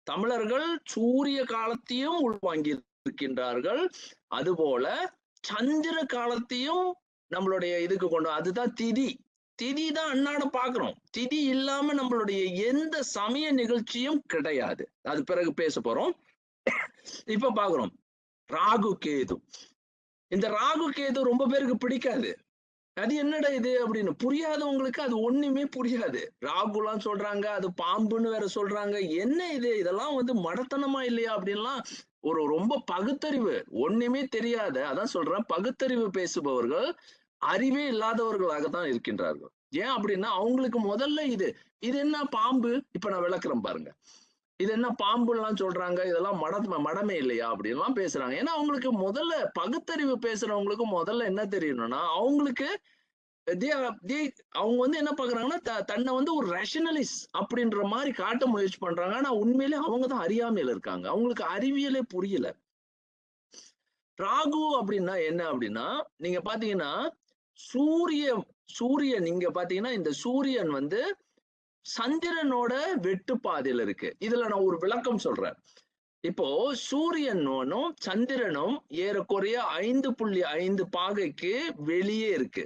தமிழர்கள் சூரிய காலத்தையும் உள்வாங்கி இருக்கின்றார்கள். அதுபோல சந்திர காலத்தையும் நம்மளுடைய இதுக்கு கொண்டு, அதுதான் திதி. திதி தான் அன்னாடம் பாக்குறோம். திதி இல்லாம நம்மளுடைய எந்த சமய நிகழ்ச்சியும் கிடையாது. அது பிறகு பேச போறோம். இப்ப பாக்குறோம் ராகு கேது. இந்த ராகு கேது ரொம்ப பேருக்கு பிடிக்காது. அது என்னடா இது அப்படின்னு புரியாதவங்களுக்கு அது ஒண்ணுமே புரியாது. ராகுலாம் சொல்றாங்க, அது பாம்புன்னு வேற சொல்றாங்க. என்ன இது, இதெல்லாம் வந்து மடத்தனமா இல்லையா அப்படின்லாம் ஒரு ரொம்ப பகுத்தறிவு ஒண்ணுமே தெரியாத, அதான் சொல்றேன், பகுத்தறிவு பேசுபவர்கள் அறிவே இல்லாதவர்களாக தான் இருக்கின்றார்கள். ஏன் அப்படின்னா அவங்களுக்கு முதல்ல இது இது என்ன பாம்பு, இப்ப நான் விளக்குறேன் பாருங்க. இது என்ன பாம்புலாம் சொல்றாங்க, இதெல்லாம் மடமே இல்லையா அப்படின்லாம் பேசுறாங்க. ஏன்னா அவங்களுக்கு முதல்ல பகுத்தறிவு பேசுறவங்களுக்கு முதல்ல என்ன தெரியணும்னா, அவங்களுக்கு அவங்க வந்து என்ன பாக்குறாங்கன்னா தன்னை வந்து ஒரு ரேஷனலிஸ்ட் அப்படின்ற மாதிரி காட்ட முயற்சி பண்றாங்க. ஆனா உண்மையிலே அவங்க தான் அறியாமையில இருக்காங்க. அவங்களுக்கு அறிவியலே புரியல. ராகு அப்படின்னா என்ன அப்படின்னா, நீங்க பாத்தீங்கன்னா சூரிய சூரியன் நீங்க பாத்தீங்கன்னா இந்த சூரியன் வந்து சந்திரனோட வெட்டு பாதையில இருக்கு. இதுல நான் ஒரு விளக்கம் சொல்றேன். இப்போ சூரியனும் சந்திரனும் ஏறக்குறைய 5.5 பாகைக்கு வெளியே இருக்கு.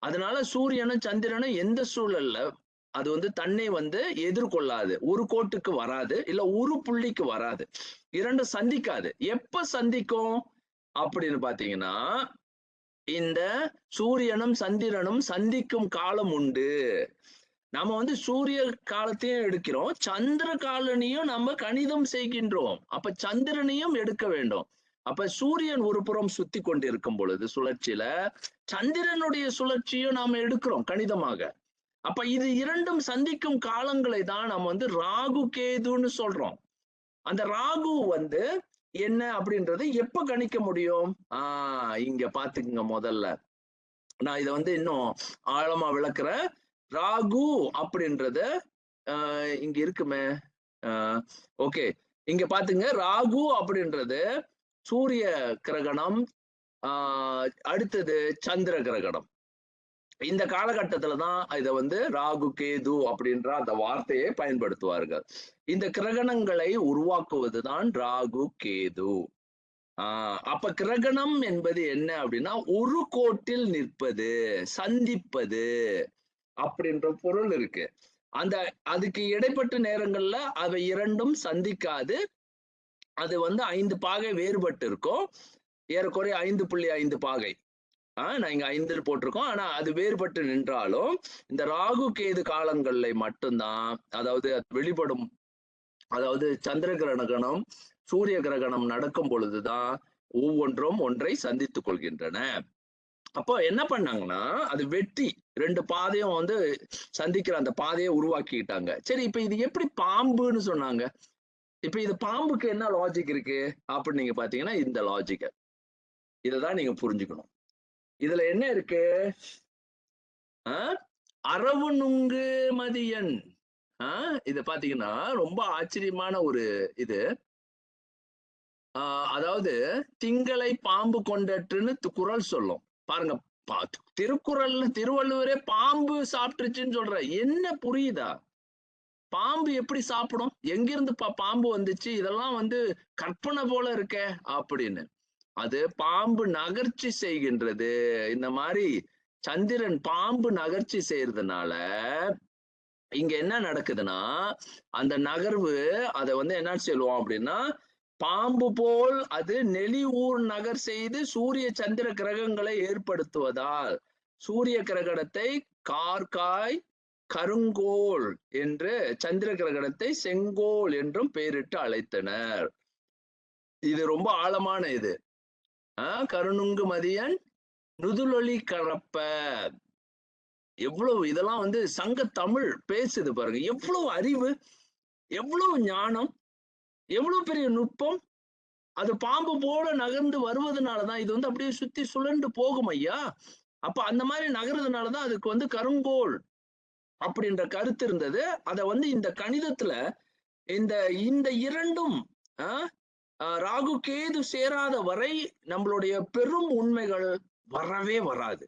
அதனால சூரியனும் சந்திரனும் எந்த சூழல்ல அது வந்து தன்னை வந்து எதிர்கொள்ளாது. ஒரு கோட்டுக்கு வராது, இல்ல ஒரு புள்ளிக்கு வராது. இரண்டும் சந்திக்காது. எப்ப சந்திக்கும் அப்படின்னு பாத்தீங்கன்னா, இந்த சூரியனும் சந்திரனும் சந்திக்கும் காலம் உண்டு. நம்ம வந்து சூரிய காலத்தையும் எடுக்கிறோம், சந்திர காலனையும் நம்ம கணிதம் செய்கின்றோம். அப்ப சந்திரனையும் எடுக்க வேண்டும். அப்ப சூரியன் ஒரு புறம் சுத்தி கொண்டிருக்கும் பொழுது சுழற்சியில சந்திரனுடைய சுழற்சியும் நாம எடுக்கிறோம் கணிதமாக. அப்ப இது இரண்டும் சந்திக்கும் காலங்களை தான் நம்ம வந்து ராகு கேதுன்னு சொல்றோம். அந்த ராகு வந்து என்ன அப்படின்றது எப்ப கணிக்க முடியும்? இங்க பாத்துக்குங்க. முதல்ல நான் இதை வந்து இன்னும் ஆழமா விளக்குறேன். ராகு அப்படின்றது இங்க இருக்குமே. ஓகே, இங்க பாத்துங்க. ராகு அப்படின்றது சூரிய கிரகணம், அடுத்தது சந்திர கிரகணம். இந்த காலகட்டத்துல தான் இதை வந்து ராகு கேது அப்படின்ற அந்த வார்த்தையை பயன்படுத்துவார்கள். இந்த கிரகணங்களை உருவாக்குவதுதான் ராகு கேது. அப்ப கிரகணம் என்பது என்ன அப்படின்னா ஒரு கோட்டில் நிற்பது, சந்திப்பது அப்படின்ற பொருள் இருக்கு. அந்த அதுக்கு இடைப்பட்ட நேரங்கள்ல அவை இரண்டும் சந்திக்காது. அது வந்து 5 பாகை வேறுபட்டு இருக்கும். ஏறக்குறைய 5.5 பாகை. நான் இங்க 5 போட்டிருக்கோம். ஆனா அது வேறுபட்டு நின்றாலும் இந்த ராகு கேது காலங்கள்ல மட்டும்தான், அதாவது வெளிப்படும், அதாவது சந்திர கிரகணம் சூரிய கிரகணம் நடக்கும் பொழுதுதான் ஒவ்வொன்றும் ஒன்றை சந்தித்துக் கொள்கின்றன. அப்போ என்ன பண்ணாங்கன்னா அது வெட்டி 2 பாதையும் வந்து சந்திக்கிற அந்த பாதையை உருவாக்கிட்டாங்க. சரி, இப்ப இது எப்படி பாம்புன்னு சொன்னாங்க? இப்ப இது பாம்புக்கு என்ன லாஜிக் இருக்கு அப்படின்னு நீங்க பாத்தீங்கன்னா இந்த லாஜிக், இததான் நீங்க புரிஞ்சுக்கணும். இதுல என்ன இருக்கு? அரவு நுங்கு மதியன். இத பாத்தீங்கன்னா ரொம்ப ஆச்சரியமான ஒரு இது. அதாவது திங்களை பாம்பு கொண்டற்றுன்னு குறள் சொல்லும் பாருங்க. திருக்குறள்ல திருவள்ளுவரே பாம்பு சாப்பிட்டுருச்சுன்னு சொல்ற. என்ன புரியுதா? பாம்பு எப்படி சாப்பிடும்? எங்கிருந்து பாம்பு வந்துச்சு? இதெல்லாம் வந்து கற்பனை போல இருக்க அப்படின்னு. அது பாம்பு நகர்ச்சி செய்கின்றது. இந்த மாதிரி சந்திரன் பாம்பு நகர்ச்சி செய்யறதுனால இங்க என்ன நடக்குதுன்னா, அந்த நகர்வு அதை வந்து என்ன சொல்லுவோம் அப்படின்னா, பாம்பு போல் அது நெளிஊர் நகர் செய்து சூரிய சந்திர கிரகங்களை ஏற்படுத்துவதால் சூரிய கிரகணத்தை கார்காய் கருங்கோள் என்று, சந்திர கிரகணத்தை செங்கோல் என்றும் பெயரிட்டு அழைத்தனர். இது ரொம்ப ஆழமான இது. கருணுங்கு மதியன் நுதுலொளி கலப்ப. எவ்வளவு இதெல்லாம் வந்து சங்க தமிழ் பேசுது பாருங்க. எவ்வளவு அறிவு, எவ்வளவு ஞானம், எவ்வளவு பெரிய நுட்பம். அது பாம்பு போல நகர்ந்து வருவதனாலதான் இது வந்து அப்படியே சுத்தி சுழண்டு போகும் ஐயா. அப்ப அந்த மாதிரி நகர்றதுனாலதான் அதுக்கு வந்து கருங்கோல் அப்படின்ற கருத்து இருந்தது. அத வந்து இந்த கணிதத்துல இந்த இந்த இரண்டும் ராகு கேது சேராத வரை நம்மளுடைய பெரும் உண்மைகள் வரவே வராது.